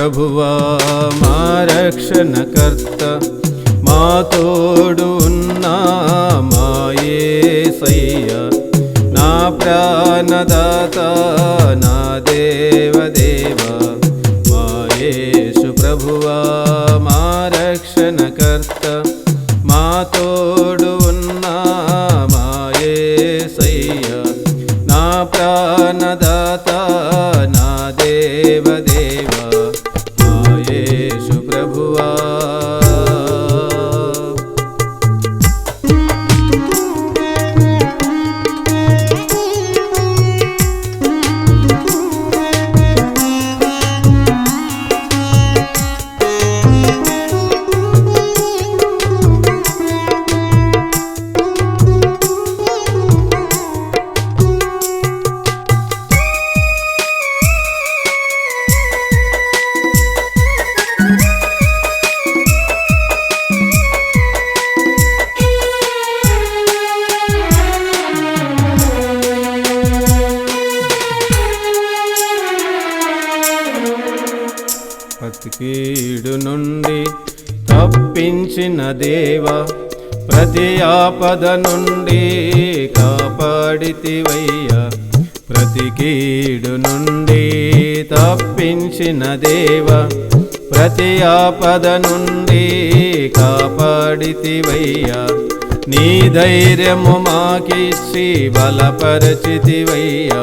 ప్రభువా మా రక్షణకర్త, మా తోడు ఉన్నా మా యేసయ్యా, నా ప్రాణదాత నా దేవదేవా, మా యేసు ప్రభువా మా రక్షణకర్త, మా తోడు ఉన్నా మా యేసయ్యా, నా ప్రాణదాత నా దేవదేవా, మా యేసు ప్రభువా. కీడు నుండి తప్పించిన దేవా, ప్రతి ఆపద నుండి కాపాడితివయ్యా, ప్రతి కీడు నుండి తప్పించిన దేవా, ప్రతి ఆపద నుండి కాపాడితివయ్యా, నీ ధైర్యము మాకిచ్చి బలపరచితివయ్యా,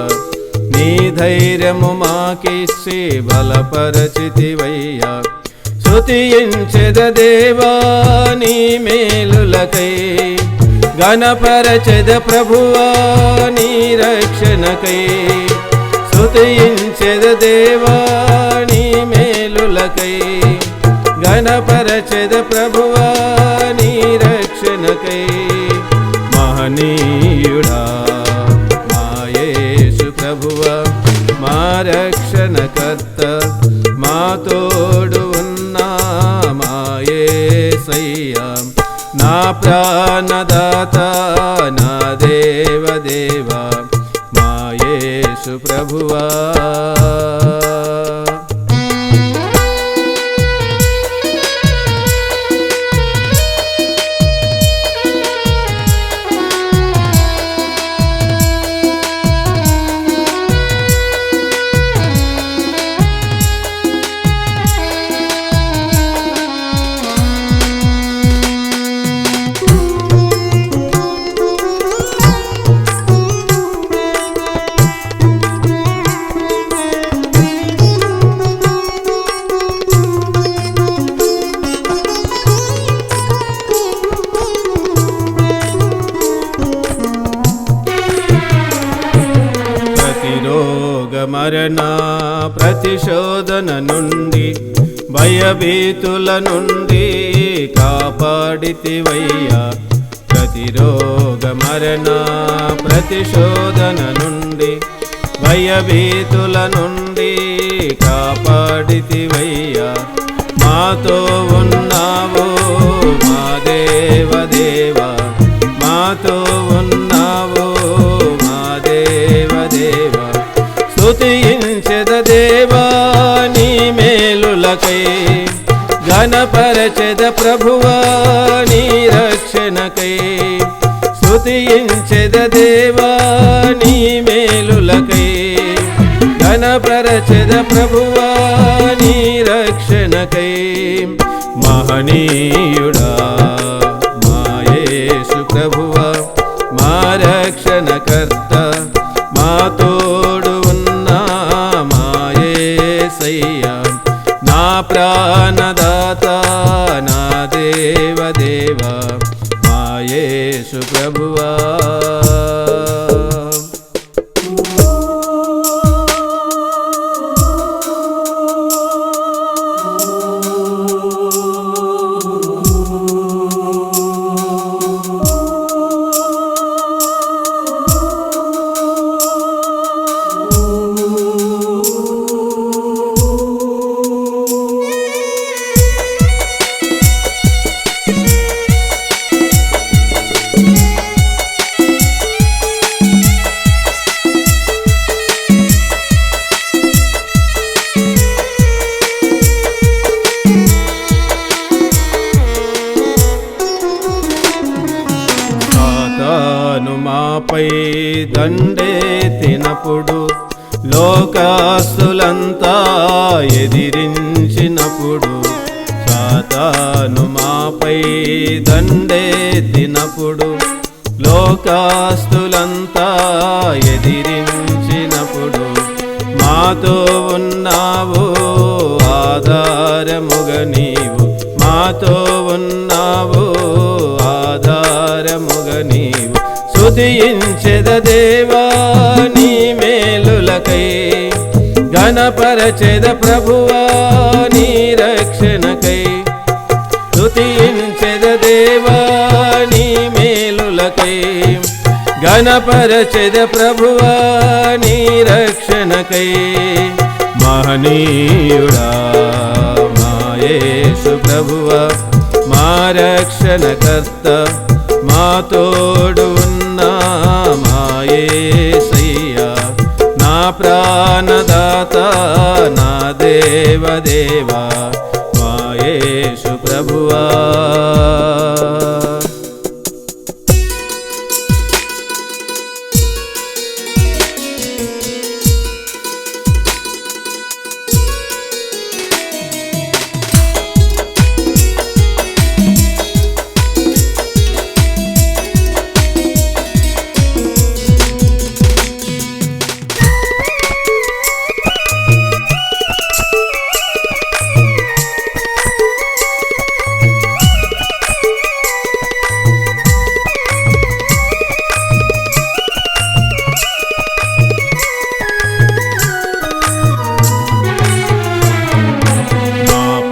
నీ ధైర్యము మాకిచ్చి బలపరచితివయ్యా, స్తుతించెద దేవా నీ మేలులకై, ఘనపరచెద ప్రభువా నీ రక్షణకై, స్తుతించెద దేవా నీ మేలులకై, ఘనపరచెద ప్రభువా నీ రక్షణకై, మహనీయుడా ప్రభువా మా రక్షణకర్త, మా తోడు ఉన్నా మా యేసయ్యా, నా ప్రాణదాత నా దేవదేవా, మా యేసు ప్రభువా. మరణ ప్రతిశోధన నుండి, భయభీతుల నుండి కాపాడితివయ్యా, ప్రతిరోగ మరణ ప్రతిశోధన నుండి, భయభీతుల నుండి కాపాడితివయ్యా, మాతో ఉన్నావు మా దేవదేవా, మాతో ఉన్నావు మా దేవదేవా, స్తుతించెద దేవా నీ మేలులకై, ఘనపరచెద ప్రభువా నీ రక్షణకై, స్తుతించెద దేవా నీ మేలులకై, ఘనపరచెద ప్రభువా నీ రక్షణకై, మహనీయుడా మా యేసు ప్రభువా మా రక్షణకర్త, మా తోడు ఉన్నా మా యేసయ్యా, నా ప్రాణదాత నా దేవదేవా, మా యేసు ప్రభువా. మాపై దండెత్తినప్పుడు లోకస్తులంతా ఎదిరించినప్పుడు సాతాను మాపై దండెత్తినప్పుడు లోకస్తులంతా ఎదిరించినప్పుడు మాతో ఉన్నావు ఆధారముగా నీవు, మాతో ఉన్నావు ఆధారముగా నీవు. స్తుతించెద దేవా నీ మేలులకై, ఘనపరచెద ప్రభువా నీ రక్షణకై. స్తుతించెద దేవా నీ మేలులకై, ఘనపరచెద ప్రభువా నీ రక్షణకై. మహనీయుడా మా యేసు ప్రభువా, మా రక్షణకర్త, మా తోడు ఉన్నా మా యేసయ్యా. నా ప్రాణదాత నా దేవదేవా మా యేసు ప్రభువా.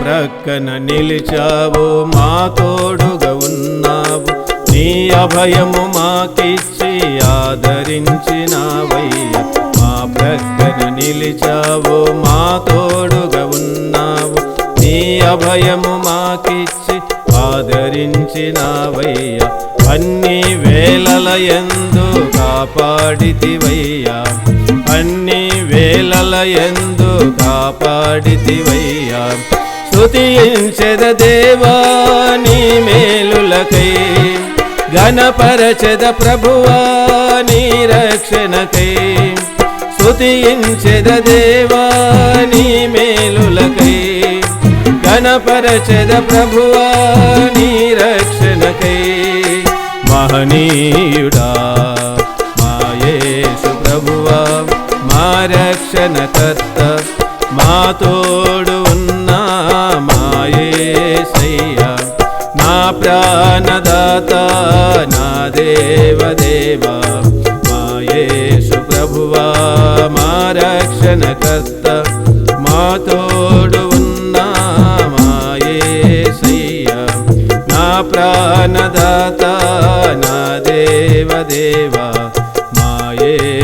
ప్రక్కన నిలిచావు, మా తోడుగా ఉన్నావు, నీ అభయము మాకిచ్చి ఆదరించినావయ్యా. మా ప్రక్కన నిలిచావు, మా తోడుగా ఉన్నావు, నీ అభయము మాకిచ్చి ఆదరించినావయ్యా. అన్ని వేళల యందు కాపాడితివయ్యా, అన్ని వేళల యందు కాపాడితివయ్యా. స్తుతించెద దేవా నీ మేలులకై, ఘనపరచెద ప్రభువా నీ రక్షణకై. స్తుతించెద దేవా నీ మేలులకై, ఘనపరచెద ప్రభువా నీ రక్షణకై. మహనీయుడా మా యేసు ప్రభువా, మా రక్షణకర్త, మా తోడు ఉన్నా మా యేసయ్యా. నా ప్రాణదాత నా దేవదేవా మా యేసు ప్రభువా, మా రక్షణకర్త, మా తోడు ఉన్నా మా యేసయ్యా. నా ప్రాణదాత నా దేవదేవా మా యేసు